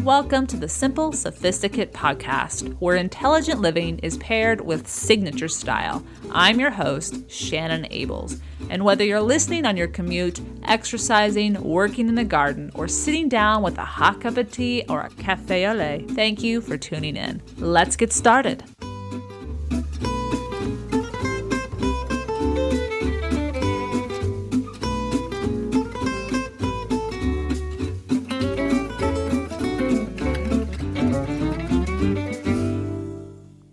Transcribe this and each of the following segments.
Welcome to the Simple Sophisticate podcast, where intelligent living is paired with signature style. I'm your host, Shannon Ables, and whether you're listening on your commute, exercising, working in the garden, or sitting down with a hot cup of tea or a café au lait, thank you for tuning in. Let's get started.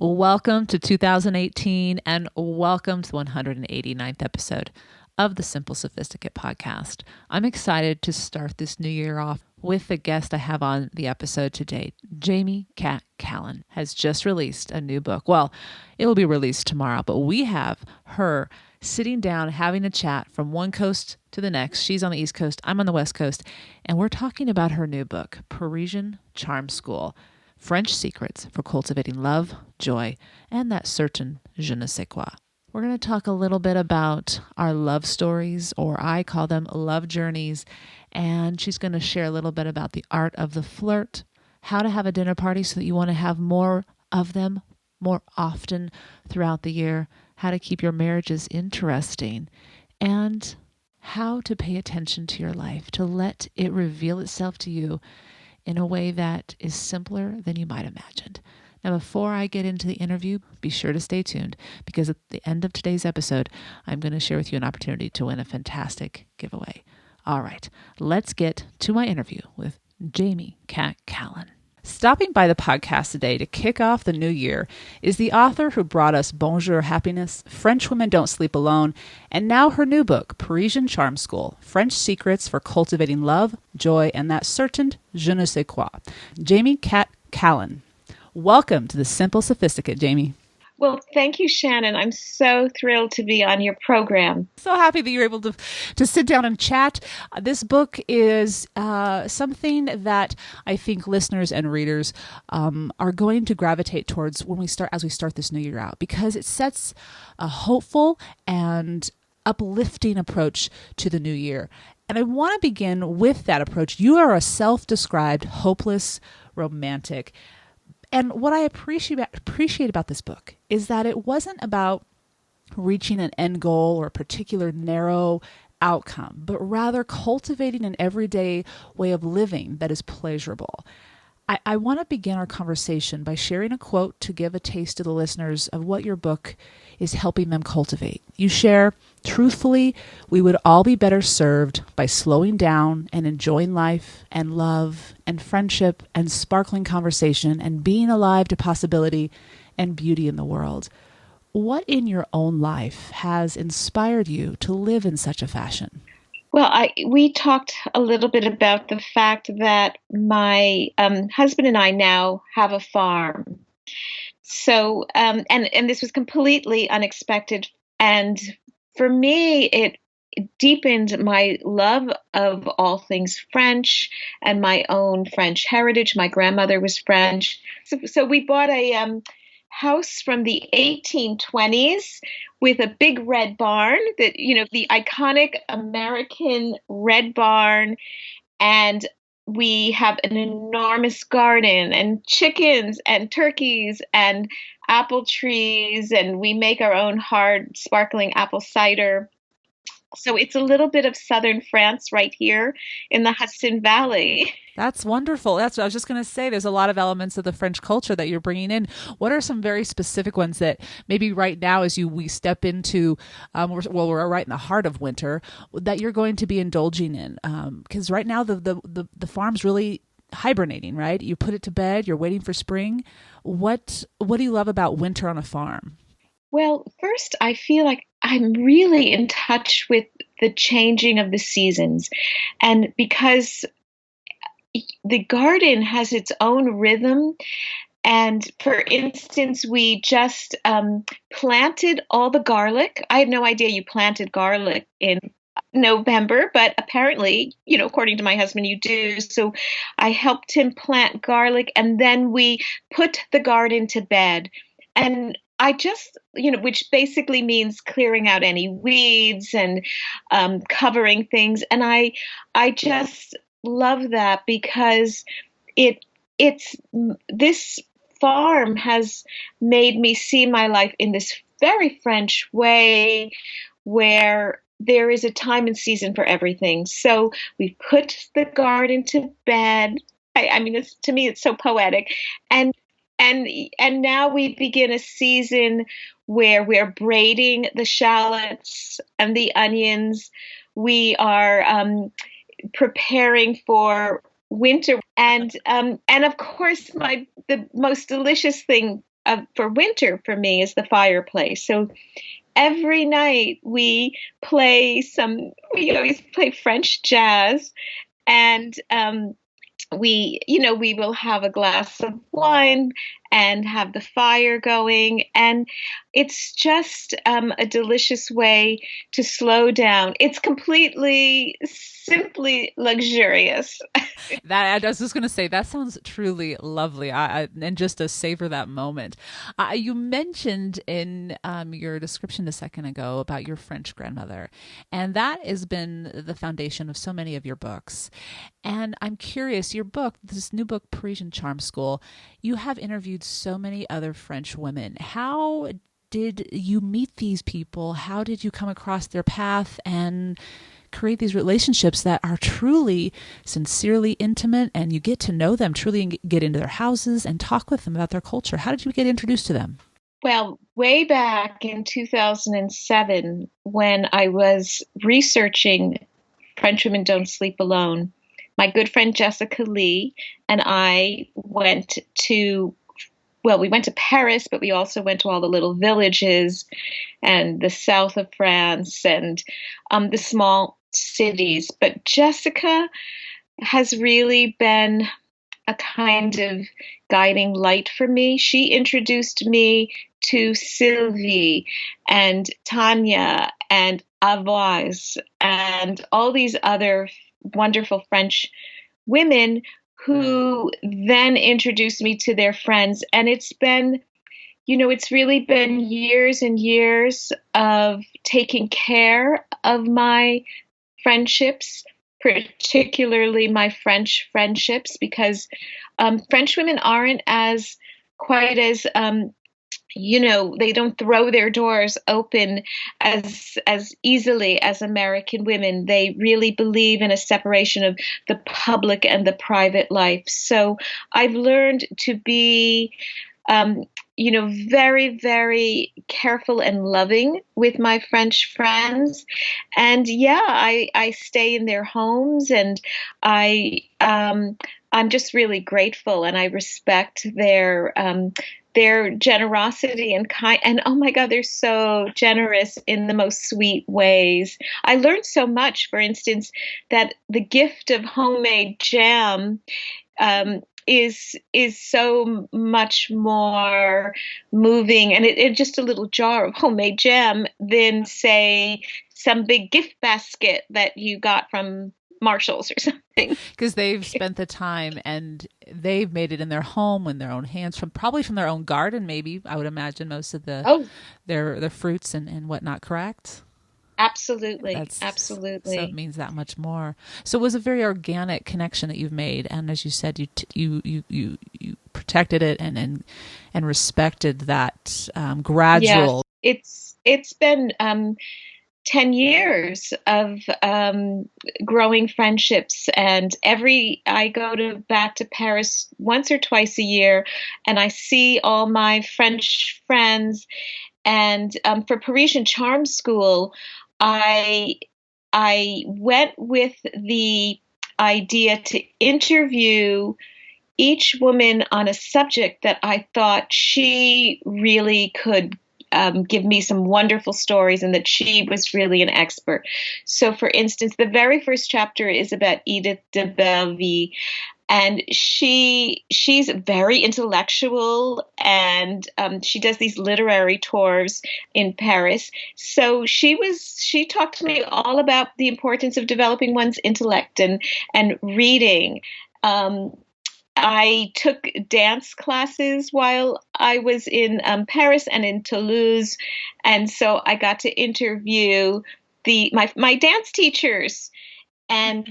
Welcome to 2018 and welcome to the 189th episode of the Simple Sophisticate podcast. I'm excited to start this new year off with the guest I have on the episode today. Jamie Cat Callan has just released a new book. Well, it will be released tomorrow, but we have her sitting down, having a chat from one coast to the next. She's on the East Coast, I'm on the West Coast, and we're talking about her new book, Parisian Charm School: French Secrets for Cultivating Love, Joy, and that certain je ne sais quoi. We're going to talk a little bit about our love stories, or I call them love journeys, and she's going to share a little bit about the art of the flirt, how to have a dinner party so that you want to have more of them more often throughout the year, how to keep your marriages interesting, and how to pay attention to your life, to let it reveal itself to you in a way that is simpler than you might imagined. Now, before I get into the interview, be sure to stay tuned, because at the end of today's episode, I'm going to share with you an opportunity to win a fantastic giveaway. All right, let's get to my interview with Jamie Cat Callan. Stopping by the podcast today to kick off the new year is the author who brought us Bonjour Happiness, French Women Don't Sleep Alone, and now her new book, Parisian Charm School: French Secrets for Cultivating Love, Joy, and that certain je ne sais quoi. Jamie Cat Callan. Welcome to the Simple Sophisticate, Jamie. Well, thank you, Shannon. I'm so thrilled to be on your program. So happy that you're able to sit down and chat. This book is something that I think listeners and readers are going to gravitate towards as we start this new year out, because it sets a hopeful and uplifting approach to the new year. And I want to begin with that approach. You are a self-described hopeless romantic. And what I appreciate about this book is that it wasn't about reaching an end goal or a particular narrow outcome, but rather cultivating an everyday way of living that is pleasurable. I want to begin our conversation by sharing a quote to give a taste to the listeners of what your book is helping them cultivate. You share, "Truthfully, we would all be better served by slowing down and enjoying life and love and friendship and sparkling conversation and being alive to possibility and beauty in the world." What in your own life has inspired you to live in such a fashion? Well, we talked a little bit about the fact that my husband and I now have a farm. So, and this was completely unexpected. And for me, it deepened my love of all things French and my own French heritage. My grandmother was French. So we bought a house from the 1820s with a big red barn, the iconic American red barn. And we have an enormous garden and chickens and turkeys and apple trees, and we make our own hard sparkling apple cider. So it's a little bit of southern France right here in the Hudson Valley. That's wonderful. That's what I was just going to say. There's a lot of elements of the French culture that you're bringing in. What are some very specific ones that maybe right now, as we step into, we're right in the heart of winter, that you're going to be indulging in? Because right now the farm's really hibernating, right? You put it to bed. You're waiting for spring. What do you love about winter on a farm? Well, first, I feel like I'm really in touch with the changing of the seasons. And because the garden has its own rhythm. And for instance, we just planted all the garlic. I had no idea you planted garlic in November, but apparently, according to my husband, you do. So I helped him plant garlic, and then we put the garden to bed. And I just, which basically means clearing out any weeds and covering things. And I just love that because it, this farm has made me see my life in this very French way where there is a time and season for everything. So we put the garden to bed. I mean, to me, it's so poetic. And and and now we begin a season where we're braiding the shallots and the onions. We are preparing for winter, and of course, the most delicious thing for winter for me is the fireplace. So every night we always play French jazz, and we will have a glass of wine and have the fire going, and it's just a delicious way to slow down. It's completely simply luxurious. That I was just going to say that sounds truly lovely. And just to savor that moment. You mentioned in your description a second ago about your French grandmother, and that has been the foundation of so many of your books. And I'm curious, your book, this new book, Parisian Charm School, you have interviewed so many other French women. How did you meet these people? How did you come across their path and create these relationships that are truly, sincerely intimate, and you get to know them, truly get into their houses and talk with them about their culture? How did you get introduced to them? Well, way back in 2007, when I was researching French Women Don't Sleep Alone, my good friend Jessica Lee and I we went to Paris, but we also went to all the little villages and the south of France and the small cities. But Jessica has really been a kind of guiding light for me. She introduced me to Sylvie and Tanya and Avoise and all these other wonderful French women who then introduced me to their friends. And it's really been years and years of taking care of my friendships, particularly my French friendships, because French women aren't as quite as they don't throw their doors open as easily as American women. They really believe in a separation of the public and the private life. So I've learned to be very, very careful and loving with my French friends. And yeah, I stay in their homes, and I'm just really grateful, and I respect their generosity and kind, and oh my God, they're so generous in the most sweet ways. I learned so much, for instance, that the gift of homemade jam is so much more moving, and it just a little jar of homemade jam than, say, some big gift basket that you got from Marshalls or something. Because they've spent the time and they've made it in their home in their own hands, probably from their own garden. Maybe I would imagine most of Oh, their fruits and whatnot. Correct. absolutely, So it absolutely. means that much more. So it was a very organic connection that you've made, and as you said, you protected it and respected that Yes, gradual. it's been 10 years of growing friendships, and I go back to Paris once or twice a year, and I see all my French friends. And for Parisian Charm School, I I went with the idea to interview each woman on a subject that I thought she really could give me some wonderful stories, and that she was really an expert. So, for instance, the very first chapter is about Edith de Belleville, and she's very intellectual, and she does these literary tours in Paris. So she talked to me all about the importance of developing one's intellect and reading. Um, I took dance classes while I was in Paris and in Toulouse, and so I got to interview my dance teachers, and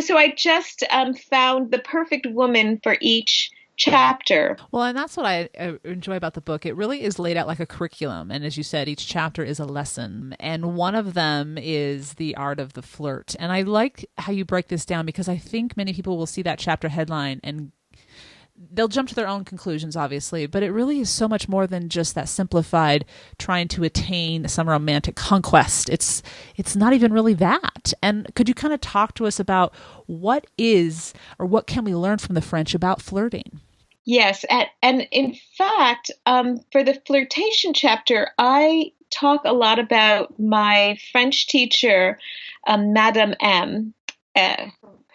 so I just found the perfect woman for each chapter. Well, and that's what I enjoy about the book. It really is laid out like a curriculum. And as you said, each chapter is a lesson. And one of them is the art of the flirt. And I like how you break this down because I think many people will see that chapter headline and they'll jump to their own conclusions, obviously, but it really is so much more than just that simplified trying to attain some romantic conquest. It's not even really that. And could you kind of talk to us about what is or what can we learn from the French about flirting? Yes, and in fact, for the flirtation chapter, I talk a lot about my French teacher, Madame M. Uh,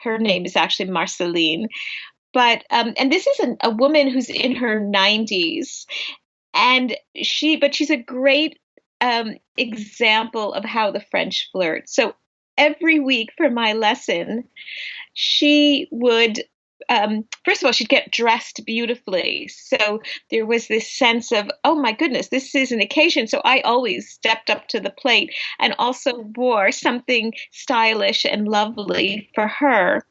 Her name is actually Marceline, but and this is a woman who's in her 90s, and she's a great example of how the French flirt. So every week for my lesson, she would first of all, she'd get dressed beautifully. So there was this sense of, oh my goodness, this is an occasion. So I always stepped up to the plate and also wore something stylish and lovely for her.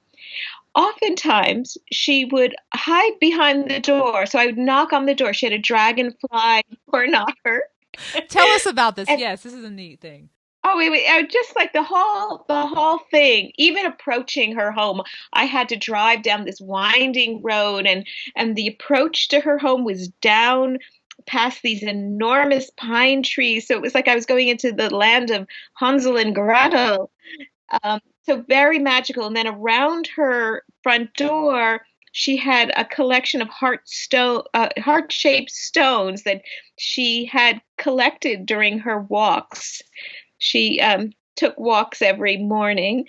Oftentimes, she would hide behind the door. So I would knock on the door. She had a dragonfly door knocker. Tell us about this. And Yes, this is a neat thing. oh, wait, just like the whole thing, even approaching her home, I had to drive down this winding road, and the approach to her home was down past these enormous pine trees. So it was like I was going into the land of Hansel and Gretel. So very magical. And then around her front door, she had a collection of heart-shaped stones that she had collected during her walks. She took walks every morning.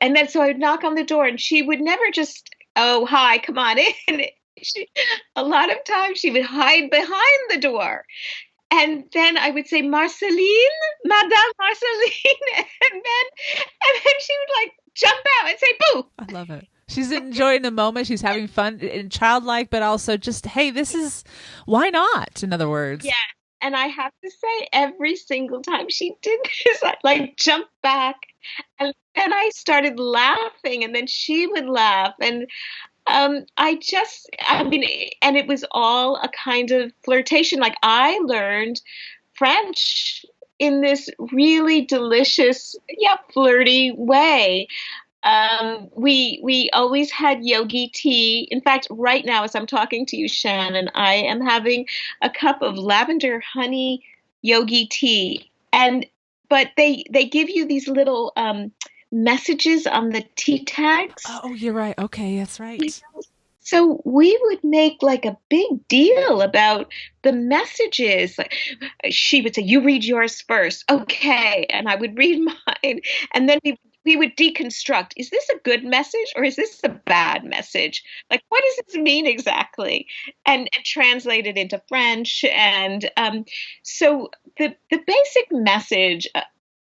And then so I would knock on the door and she would never just, oh, hi, come on in. A lot of times she would hide behind the door. And then I would say, Marceline, Madame Marceline. And then she would like jump out and say, boo. I love it. She's enjoying the moment. She's having fun and childlike, but also just, hey, this is why not? In other words. Yeah. And I have to say, every single time she did this, I like jump back and I started laughing and then she would laugh. And I mean, and it was all a kind of flirtation. Like I learned French in this really delicious, yeah, flirty way. We always had yogi tea. In fact, right now, as I'm talking to you, Shannon, I am having a cup of lavender honey yogi tea. And but they give you these little messages on the tea tags. Oh, you're right. Okay, that's right. So we would make like a big deal about the messages. Like she would say, "You read yours first, okay?" And I would read mine, and then we would deconstruct. Is this a good message or is this a bad message? Like, what does this mean exactly? And translate it into French. And so the basic message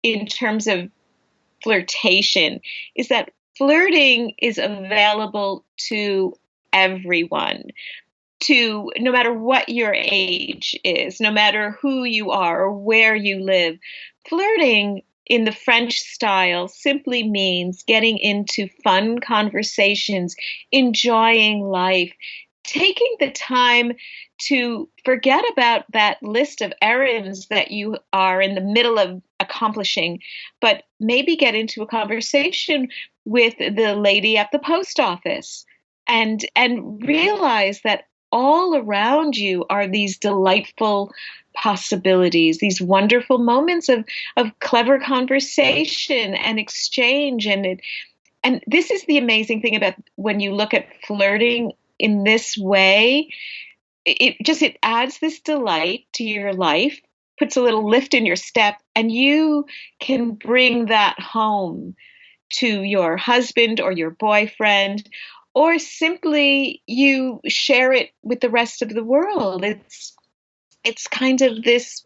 in terms of flirtation is that flirting is available to everyone, to no matter what your age is, no matter who you are or where you live. Flirting in the French style simply means getting into fun conversations, enjoying life, taking the time to forget about that list of errands that you are in the middle of accomplishing, but maybe get into a conversation with the lady at the post office and realize that all around you are these delightful possibilities, these wonderful moments of clever conversation and exchange. And this is the amazing thing about when you look at flirting in this way, it adds this delight to your life, puts a little lift in your step, and you can bring that home to your husband or your boyfriend, or simply you share it with the rest of the world. It's kind of this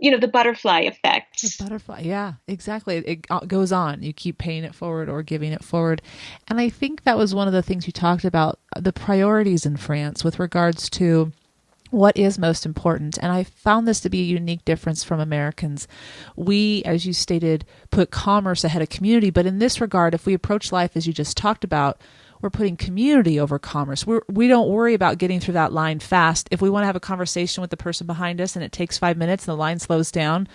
the butterfly The effect. butterfly. Yeah, exactly. It goes on. You keep paying it forward or giving it forward. And I think that was one of the things you talked about, the priorities in France with regards to what is most important. And I found this to be a unique difference from Americans. We, as you stated, put commerce ahead of community. But in this regard, if we approach life as you just talked about, we're putting community over commerce. We don't worry about getting through that line fast. If we want to have a conversation with the person behind us and it takes 5 minutes and the line slows down,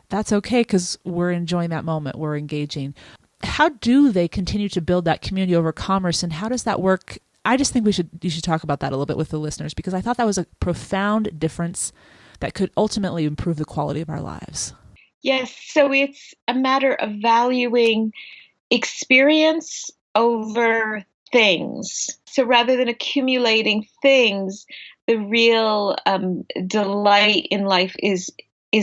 that's okay because we're enjoying that moment. We're engaging. How do they continue to build that community over commerce, and how does that work? I just think you should talk about that a little bit with the listeners, because I thought that was a profound difference that could ultimately improve the quality of our lives. Yes, so it's a matter of valuing experience over things. So rather than accumulating things, the real delight in life is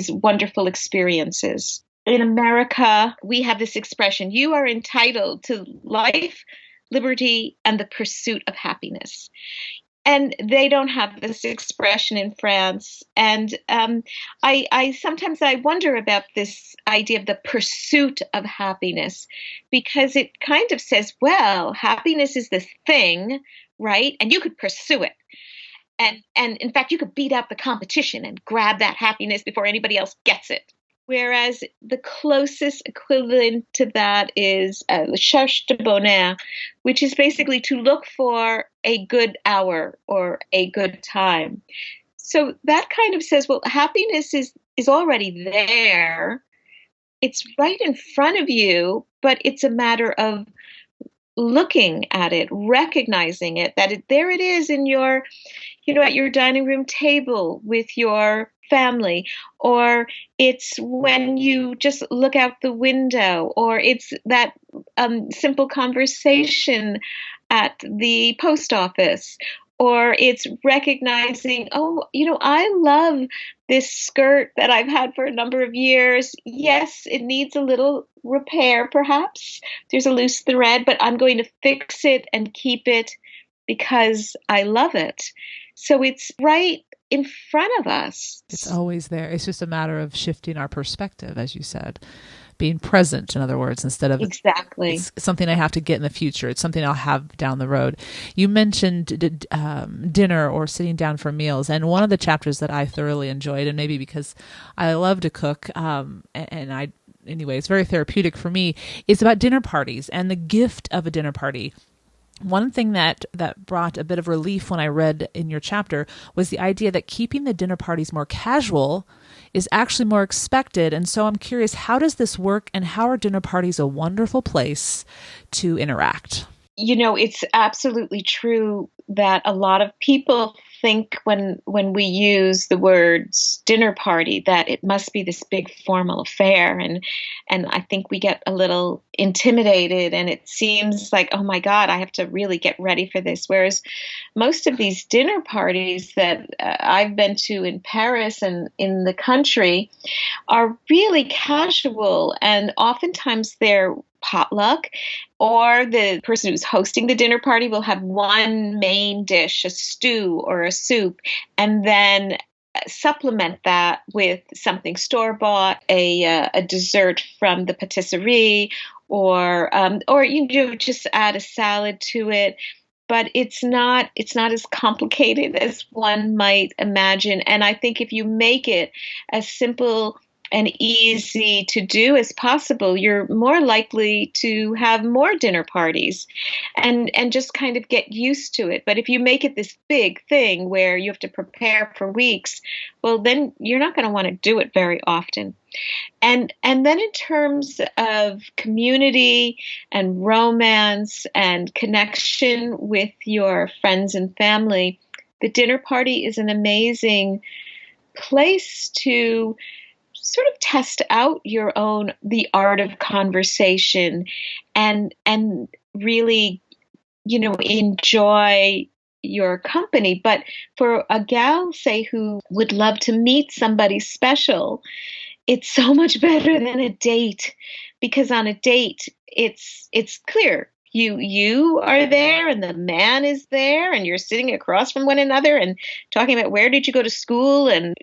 wonderful experiences. In America, we have this expression: you are entitled to life, liberty, and the pursuit of happiness. And they don't have this expression in France. And I sometimes I wonder about this idea of the pursuit of happiness, because it kind of says, well, happiness is this thing, right? And you could pursue it. And in fact, you could beat out the competition and grab that happiness before anybody else gets it. Whereas the closest equivalent to that is le cherche de bonheur, which is basically to look for a good hour or a good time. So that kind of says, well, happiness is already there. It's right in front of you, but it's a matter of looking at it, recognizing it, that there it is in your, at your dining room table with your family, or it's when you just look out the window, or it's that simple conversation at the post office, or it's recognizing, oh, I love this skirt that I've had for a number of years. Yes, it needs a little repair, perhaps. There's a loose thread, but I'm going to fix it and keep it because I love it. So it's right in front of us. It's always there. It's just a matter of shifting our perspective, as you said, being present, in other words, instead of Exactly. it's something I have to get in the future. It's something I'll have down the road. You mentioned dinner or sitting down for meals. And one of the chapters that I thoroughly enjoyed, and maybe because I love to cook, anyway, it's very therapeutic for me, is about dinner parties and the gift of a dinner party. One thing that brought a bit of relief when I read in your chapter was the idea that keeping the dinner parties more casual is actually more expected. And so I'm curious, how does this work, and how are dinner parties a wonderful place to interact? It's absolutely true that a lot of people think when we use the words dinner party that it must be this big formal affair, and I think we get a little intimidated, and it seems like, oh my God, I have to really get ready for this. Whereas most of these dinner parties that I've been to in Paris and in the country are really casual, and oftentimes they're potluck, or the person who's hosting the dinner party will have one main dish, a stew or a soup, and then supplement that with something store bought, a dessert from the patisserie, or just add a salad to it. But it's not as complicated as one might imagine. And I think if you make it as simple and easy to do as possible, you're more likely to have more dinner parties and just kind of get used to it. But if you make it this big thing where you have to prepare for weeks, well, then you're not going to want to do it very often. And then in terms of community and romance and connection with your friends and family, the dinner party is an amazing place to sort of test out the art of conversation, and really, enjoy your company. But for a gal, say, who would love to meet somebody special, it's so much better than a date, because on a date, it's clear. you are there and the man is there and you're sitting across from one another and talking about where did you go to school and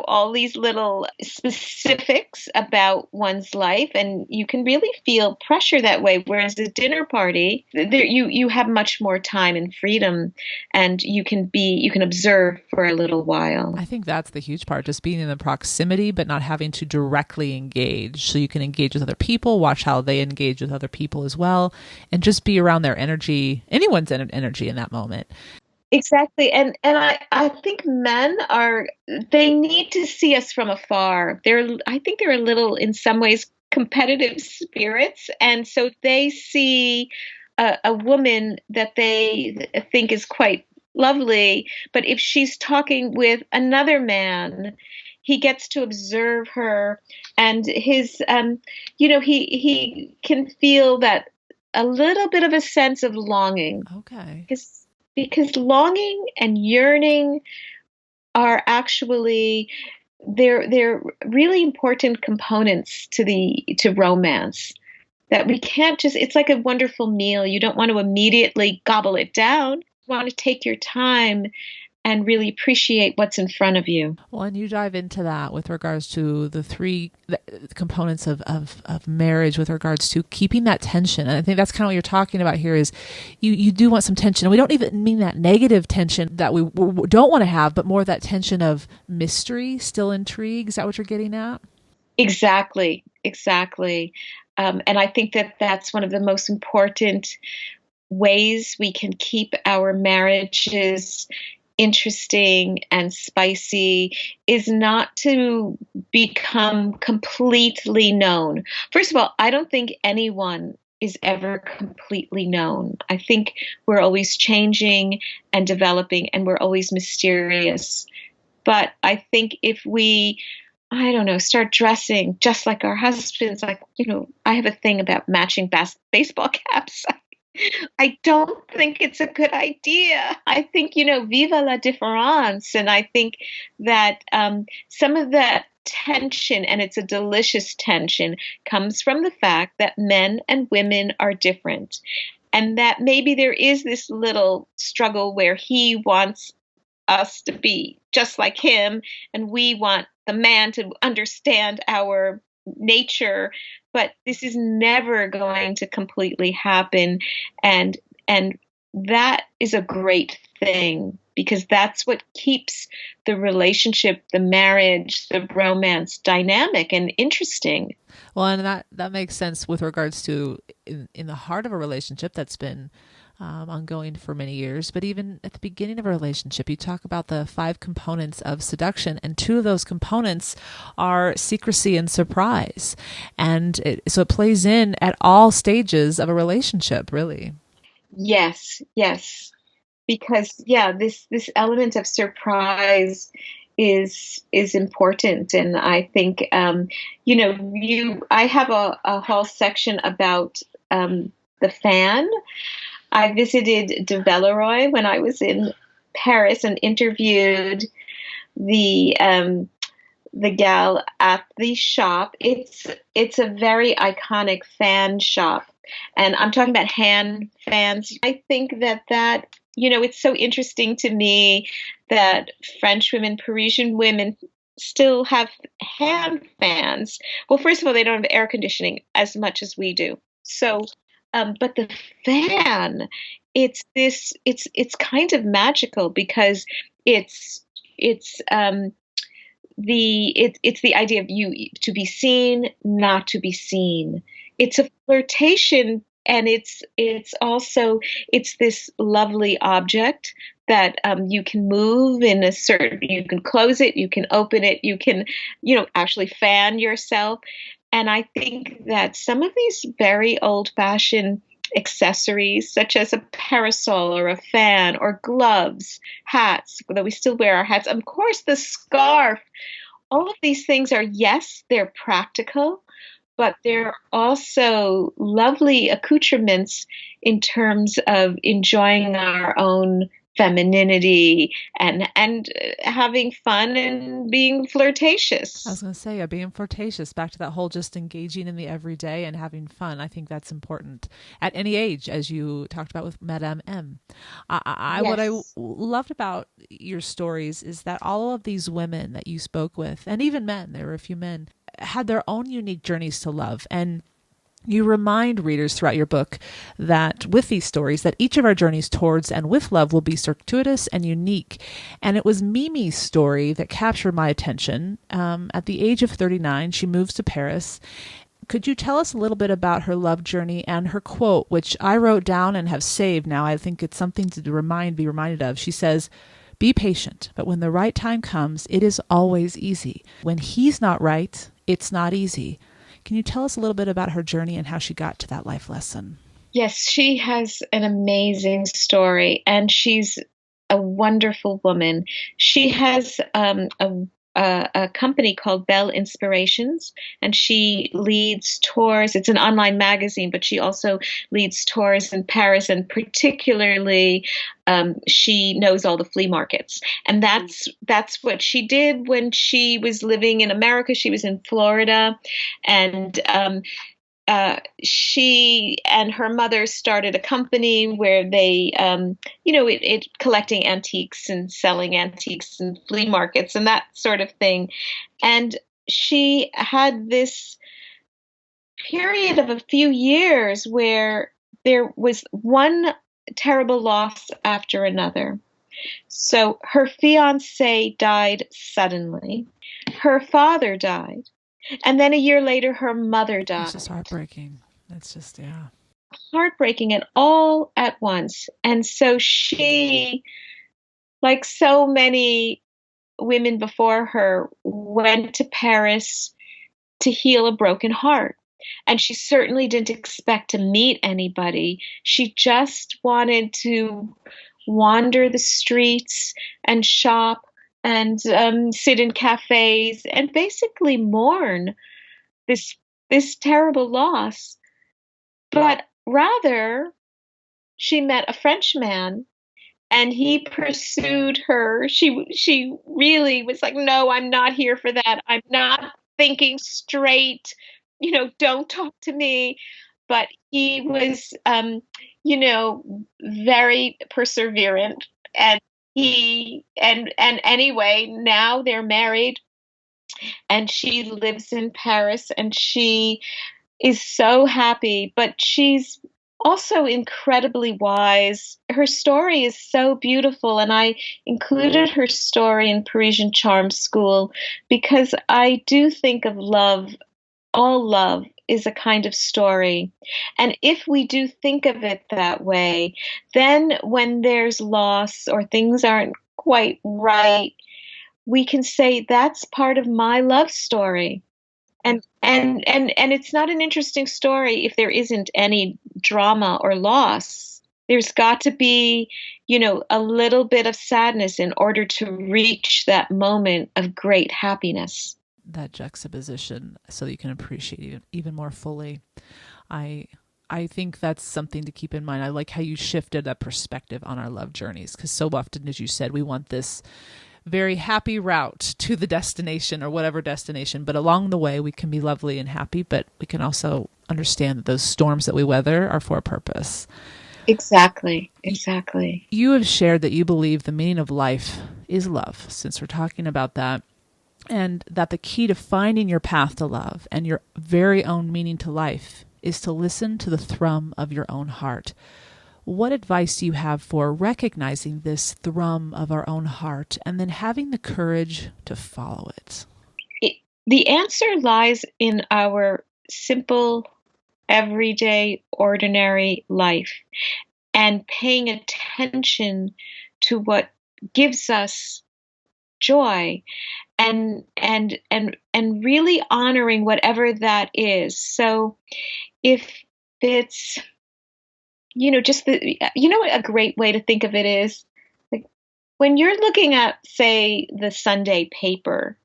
all these little specifics about one's life, and you can really feel pressure that way, whereas a dinner party there you have much more time and freedom, and you can observe for a little while. I think that's the huge part, just being in the proximity, but not having to directly engage. So you can engage with other people, watch how they engage with other people as well, and just be around their energy, anyone's energy in that moment. Exactly. And I think they need to see us from afar. I think they're a little, in some ways, competitive spirits. And so if they see a woman that they think is quite lovely, but if she's talking with another man, he gets to observe her, and he can feel that a little bit of a sense of longing. Okay. Because longing and yearning are actually they're really important components to romance, that we can't just, it's like a wonderful meal. You don't want to immediately gobble it down. You want to take your time and really appreciate what's in front of you. Well, and you dive into that with regards to the three components of marriage, with regards to keeping that tension. And I think that's kind of what you're talking about here is you do want some tension. And we don't even mean that negative tension that we don't want to have, but more that tension of mystery, still intrigue. Is that what you're getting at? Exactly. And I think that that's one of the most important ways we can keep our marriages interesting and spicy, is not to become completely known. First of all, I don't think anyone is ever completely known. I think we're always changing and developing, and we're always mysterious. But I think if we, I don't know, start dressing just like our husbands, like, I have a thing about matching baseball caps. I don't think it's a good idea. I think, viva la différence. And I think that some of that tension, and it's a delicious tension, comes from the fact that men and women are different. And that maybe there is this little struggle where he wants us to be just like him, and we want the man to understand our nature, but this is never going to completely happen, and that is a great thing, because that's what keeps the relationship, the marriage, the romance dynamic and interesting. Well, and that makes sense with regards to in the heart of a relationship that's been ongoing for many years. But even at the beginning of a relationship, you talk about the 5 components of seduction, and 2 of those components are secrecy and surprise. And so it plays in at all stages of a relationship, really. Yes, because this element of surprise is important, and I think I have a whole section about the fan. I visited de Villeroy when I was in Paris and interviewed the gal at the shop. It's a very iconic fan shop, and I'm talking about hand fans. I think that it's so interesting to me that French women, Parisian women still have hand fans. Well, first of all, they don't have air conditioning as much as we do. So, but the fan, it's kind of magical, because it's it's the idea of you to be seen, not to be seen. It's a flirtation, and it's also this lovely object that you can move in a certain. You can close it, you can open it, you can actually fan yourself. And I think that some of these very old-fashioned accessories, such as a parasol or a fan or gloves, hats, although we still wear our hats, of course, the scarf, all of these things are, yes, they're practical, but they're also lovely accoutrements in terms of enjoying our own femininity and having fun and being I was flirtatious. going to say, being flirtatious, back to that whole just engaging in the everyday and having fun. I think that's important at any age, as you talked about with Madame M. What I Yes. loved about your stories is that all of these women that you spoke with, and even men, there were a few men, had their own unique journeys to love. And you remind readers throughout your book that with these stories that each of our journeys towards and with love will be circuitous and unique. And it was Mimi's story that captured my attention. At the age of 39, she moves to Paris. Could you tell us a little bit about her love journey and her quote, which I wrote down and have saved now? I think it's something to be reminded of. She says, "Be patient, but when the right time comes, it is always easy. When he's not right, it's not easy." Can you tell us a little bit about her journey and how she got to that life lesson? Yes, she has an amazing story, and she's a wonderful woman. She has a company called Belle Inspirations, and she leads tours. It's an online magazine, but she also leads tours in Paris, and particularly she knows all the flea markets, and that's what she did when she was living in America. She was in Florida, and she and her mother started a company where they, it collecting antiques and selling antiques in flea markets and that sort of thing. And she had this period of a few years where there was one terrible loss after another. So her fiance died suddenly. Her father died. And then a year later, her mother It's just died. heartbreaking. It's just, yeah. Heartbreaking and all at once. And so she, like so many women before her, went to Paris to heal a broken heart. And she certainly didn't expect to meet anybody. She just wanted to wander the streets and shop and sit in cafes and basically mourn this this terrible loss. But rather, she met a French man and he pursued her. She really was like, "No, I'm not here for that. I'm not thinking straight. Don't talk to me." But he was, very perseverant, and and anyway, now they're married, and she lives in Paris, and she is so happy, but she's also incredibly wise. Her story is so beautiful, and I included her story in Parisian Charm School because I do think of love, all love is a kind of story. And if we do think of it that way, then when there's loss or things aren't quite right, we can say that's part of my love story. And it's not an interesting story if there isn't any drama or loss. There's got to be, a little bit of sadness in order to reach that moment of great happiness. That juxtaposition so that you can appreciate it even more fully. I I think that's something to keep in mind. I like how you shifted that perspective on our love journeys because so often, as you said, we want this very happy route to the destination or whatever destination, but along the way we can be lovely and happy, but we can also understand that those storms that we weather are for a purpose. Exactly. Exactly. You have shared that you believe the meaning of life is love, since we're talking about that, and that the key to finding your path to love and your very own meaning to life is to listen to the thrum of your own heart. What advice do you have for recognizing this thrum of our own heart and then having the courage to follow it? It, the answer lies in our simple, everyday, ordinary life and paying attention to what gives us joy and really honoring whatever that is. So if it's just a great way to think of it is like when you're looking at, say, the Sunday paper.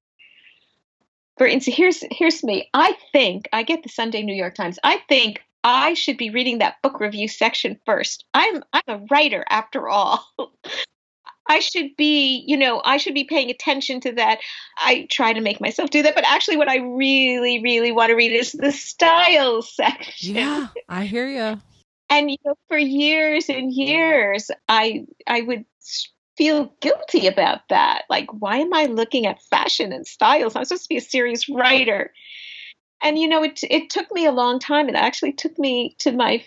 For instance, here's me. I think I get the Sunday New York Times. I think I should be reading that book review section first. I'm a writer after all. I should be paying attention to that. I try to make myself do that, but actually what I really, really want to read is the style section. Yeah, I hear you. And for years and years, I would feel guilty about that. Like, why am I looking at fashion and styles? I'm supposed to be a serious writer. And it took me a long time. It actually took me to my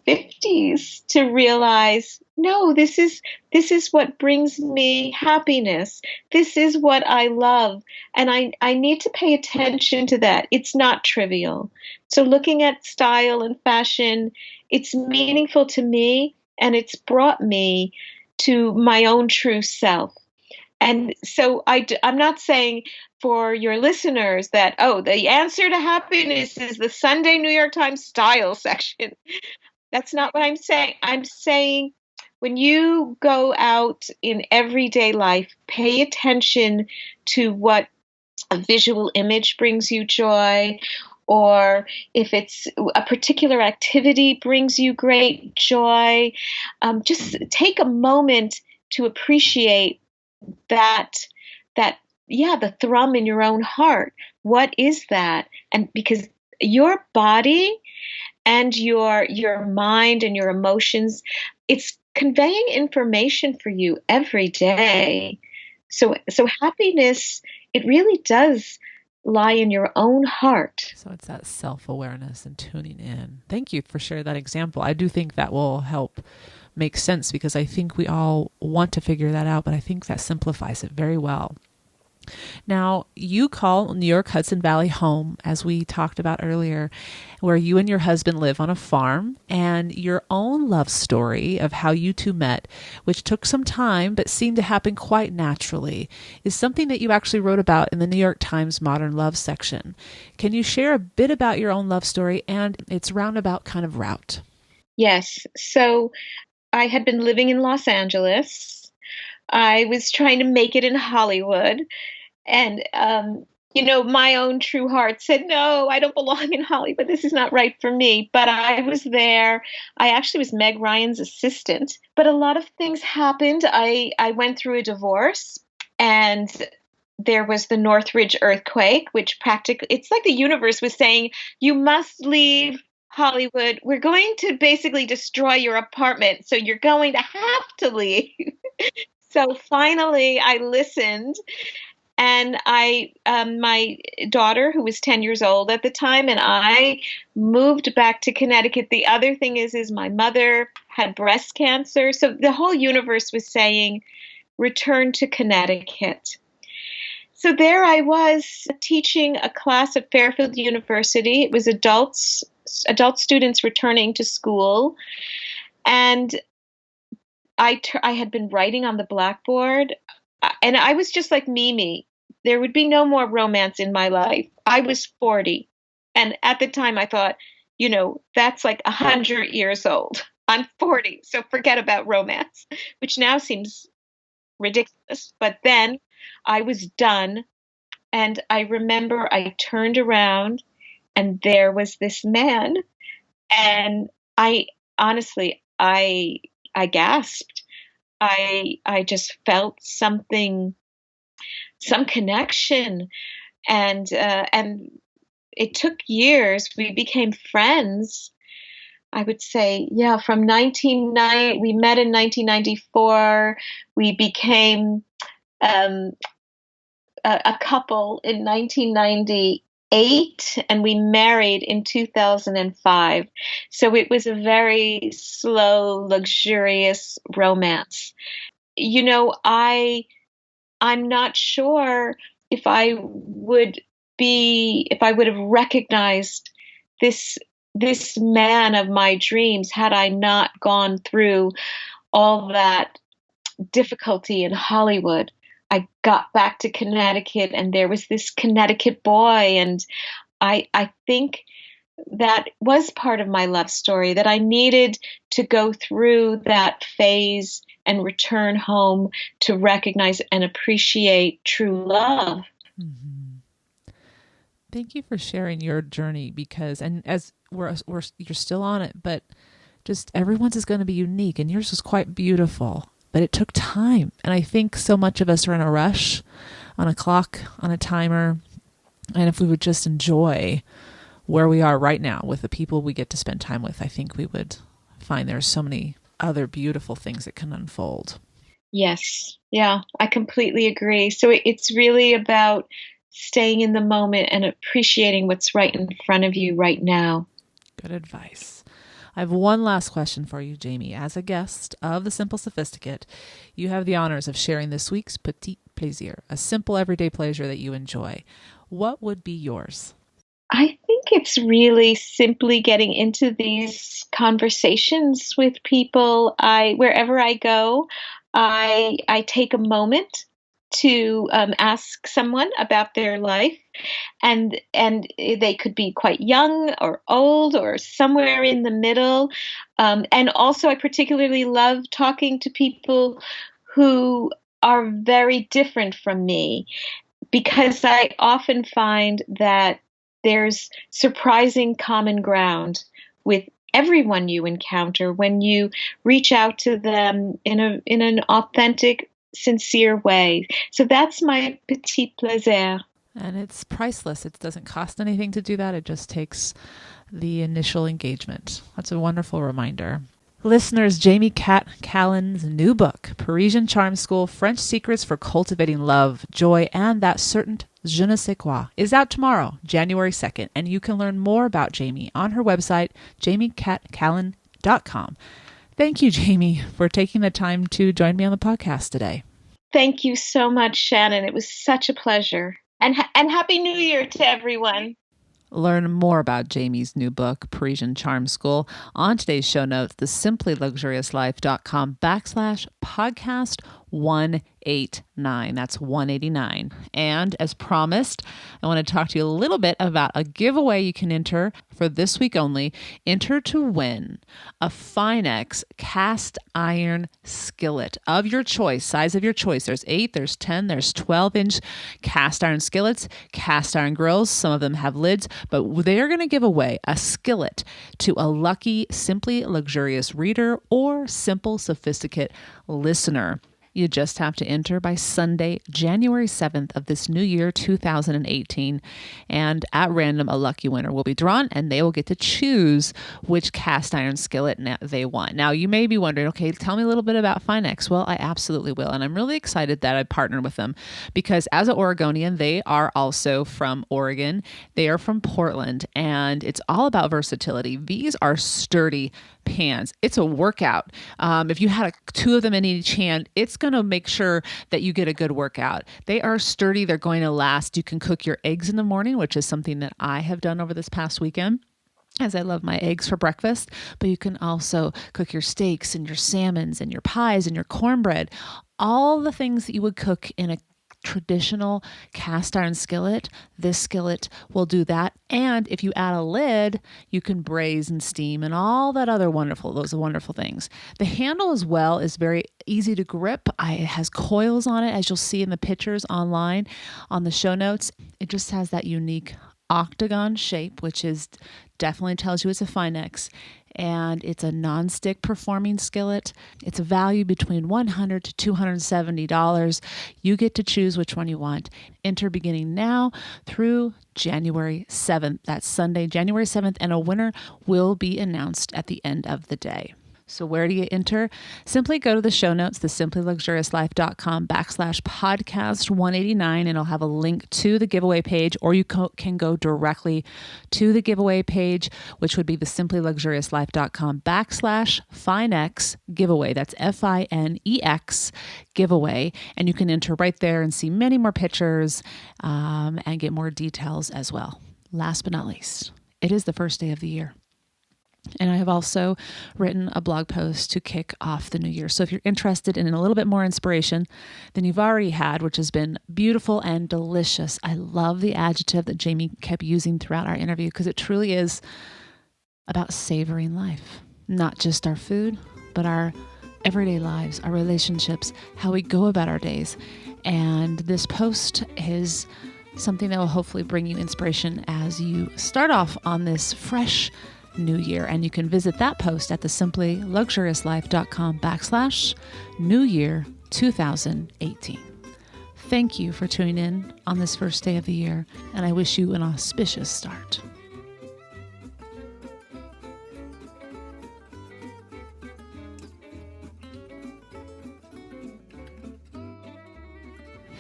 50s to realize, no, this is what brings me happiness. This is what I love, and I need to pay attention to that. It's not trivial. So looking at style and fashion, it's meaningful to me, and it's brought me to my own true self. And so I'm not saying for your listeners that, oh, the answer to happiness is the Sunday New York Times style section. That's not what I'm saying. I'm saying when you go out in everyday life, pay attention to what a visual image brings you joy, or if it's a particular activity brings you great joy. Just take a moment to appreciate that that yeah, the thrum in your own heart. What is that? And because your body and your mind and your emotions, it's conveying information for you every day. So happiness, it really does lie in your own heart. So it's that self-awareness and tuning in. Thank you for sharing that example. I do think that will help make sense because I think we all want to figure that out, but I think that simplifies it very well. Now, you call New York Hudson Valley home, as we talked about earlier, where you and your husband live on a farm, and your own love story of how you two met, which took some time but seemed to happen quite naturally, is something that you actually wrote about in the New York Times Modern Love section. Can you share a bit about your own love story and its roundabout kind of route? Yes. So I had been living in Los Angeles. I was trying to make it in Hollywood. And, my own true heart said, no, I don't belong in Hollywood. This is not right for me. But I was there. I actually was Meg Ryan's assistant. But a lot of things happened. I went through a divorce, and there was the Northridge earthquake, which practically, it's like the universe was saying, you must leave Hollywood. We're going to basically destroy your apartment. So you're going to have to leave. So finally, I listened, and my daughter, who was 10 years old at the time, and I moved back to Connecticut. The other thing is my mother had breast cancer. So the whole universe was saying, return to Connecticut. So there I was teaching a class at Fairfield University. It was adult students returning to school. And I had been writing on the blackboard, and I was just like Mimi. There would be no more romance in my life. I was 40. And at the time I thought, that's like 100 years old. I'm 40, so forget about romance, which now seems ridiculous. But then I was done. And I remember I turned around, and there was this man. And I honestly, I gasped. I just felt something, some connection, and it took years. We became friends. I would say, yeah, from 1990, we met in 1994. We became um, a couple in 1998, and we married in 2005. So it was a very slow, luxurious romance. I'm not sure if I would have recognized this this man of my dreams had I not gone through all that difficulty in Hollywood. I got back to Connecticut, and there was this Connecticut boy, and I think that was part of my love story, that I needed to go through that phase and return home to recognize and appreciate true love. Mm-hmm. Thank you for sharing your journey because, and as you're still on it, but just everyone's is going to be unique, and yours is quite beautiful. but it took time. And I think so much of us are in a rush, on a clock, on a timer. And if we would just enjoy where we are right now with the people we get to spend time with, I think we would find there's so many other beautiful things that can unfold. Yes. Yeah, I completely agree. So it's really about staying in the moment and appreciating what's right in front of you right now. Good advice. I have one last question for you, Jamie. As a guest of the Simple Sophisticate, you have the honors of sharing this week's petit plaisir, a simple everyday pleasure that you enjoy. What would be yours? I think it's really simply getting into these conversations with people. Wherever I go, I take a moment to ask someone about their life, and they could be quite young or old or somewhere in the middle. And also, I particularly love talking to people who are very different from me, because I often find that there's surprising common ground with everyone you encounter when you reach out to them in an authentic, sincere way. So that's my petit plaisir. And it's priceless. It doesn't cost anything to do that. It just takes the initial engagement. That's a wonderful reminder. Listeners, Jamie Callan's new book, Parisian Charm School, French Secrets for Cultivating Love, Joy, and That Certain Je ne sais quoi, is out tomorrow, January 2nd, and you can learn more about Jamie on her website, jamiecallan.com. Thank you, Jamie, for taking the time to join me on the podcast today. Thank you so much, Shannon. It was such a pleasure. And Happy New Year to everyone. Learn more about Jamie's new book, Parisian Charm School, on today's show notes, the simplyluxuriouslife.com/podcast 189. That's 189. And as promised, I want to talk to you a little bit about a giveaway you can enter for this week only. Enter to win a Finex cast iron skillet of your choice, size of your choice. There's 8, there's 10, there's 12-inch cast iron skillets, cast iron grills. Some of them have lids, but they're going to give away a skillet to a lucky Simply Luxurious reader or Simple Sophisticate listener. You just have to enter by Sunday, January 7th of this new year, 2018. And at random, a lucky winner will be drawn, and they will get to choose which cast iron skillet they want. Now, you may be wondering, okay, tell me a little bit about Finex. Well, I absolutely will. And I'm really excited that I partnered with them because as an Oregonian, they are also from Oregon. They are from Portland, and it's all about versatility. These are sturdy pans. It's a workout. If you had 2 of them in each hand, it's going to make sure that you get a good workout. They are sturdy. They're going to last. You can cook your eggs in the morning, which is something that I have done over this past weekend, as I love my eggs for breakfast. But you can also cook your steaks and your salmons and your pies and your cornbread, all the things that you would cook in a traditional cast iron skillet. This skillet will do that. And if you add a lid, you can braise and steam and all that other those wonderful things. The handle as well is very easy to grip. It has coils on it, as you'll see in the pictures online on the show notes. It just has that unique octagon shape, which is definitely tells you it's a Finex. And it's a non-stick performing skillet. It's a value between $100 to $270. You get to choose which one you want. Enter beginning now through January 7th. That's Sunday, January 7th, and a winner will be announced at the end of the day. So where do you enter? Simply go to the show notes, the simplyluxuriouslife.com/podcast 189, and it'll have a link to the giveaway page, or you can go directly to the giveaway page, which would be the simplyluxuriouslife.com/Finex giveaway. That's FINEX giveaway. And you can enter right there and see many more pictures and get more details as well. Last but not least, it is the first day of the year. And I have also written a blog post to kick off the new year. So if you're interested in a little bit more inspiration than you've already had, which has been beautiful and delicious. I love the adjective that Jamie kept using throughout our interview because it truly is about savoring life. Not just our food, but our everyday lives, our relationships, how we go about our days. And this post is something that will hopefully bring you inspiration as you start off on this fresh new year. And you can visit that post at thesimplyluxuriouslife.com/New Year 2018. Thank you for tuning in on this first day of the year, and I wish you an auspicious start.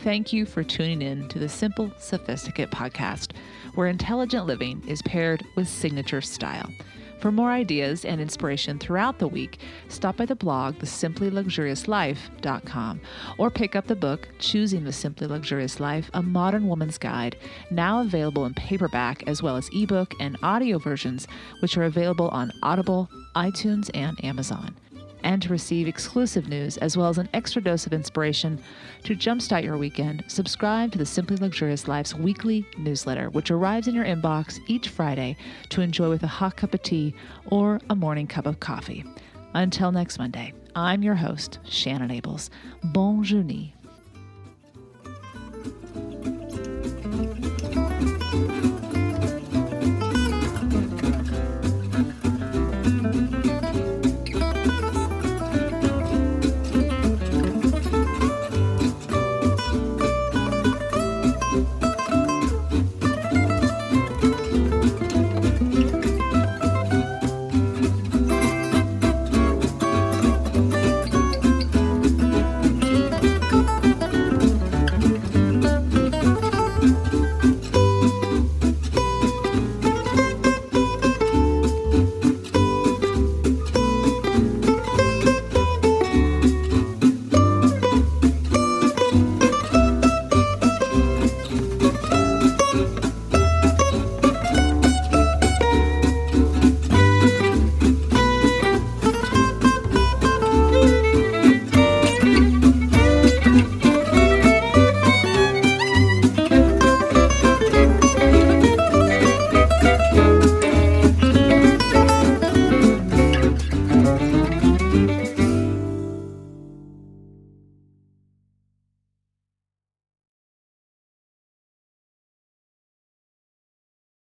Thank you for tuning in to the Simple Sophisticate podcast, where intelligent living is paired with signature style. For more ideas and inspiration throughout the week, stop by the blog, thesimplyluxuriouslife.com, or pick up the book, Choosing the Simply Luxurious Life, A Modern Woman's Guide, now available in paperback as well as ebook and audio versions, which are available on Audible, iTunes, and Amazon. And to receive exclusive news as well as an extra dose of inspiration to jumpstart your weekend, subscribe to the Simply Luxurious Life's weekly newsletter, which arrives in your inbox each Friday to enjoy with a hot cup of tea or a morning cup of coffee. Until next Monday, I'm your host, Shannon Ables. Bonne journée.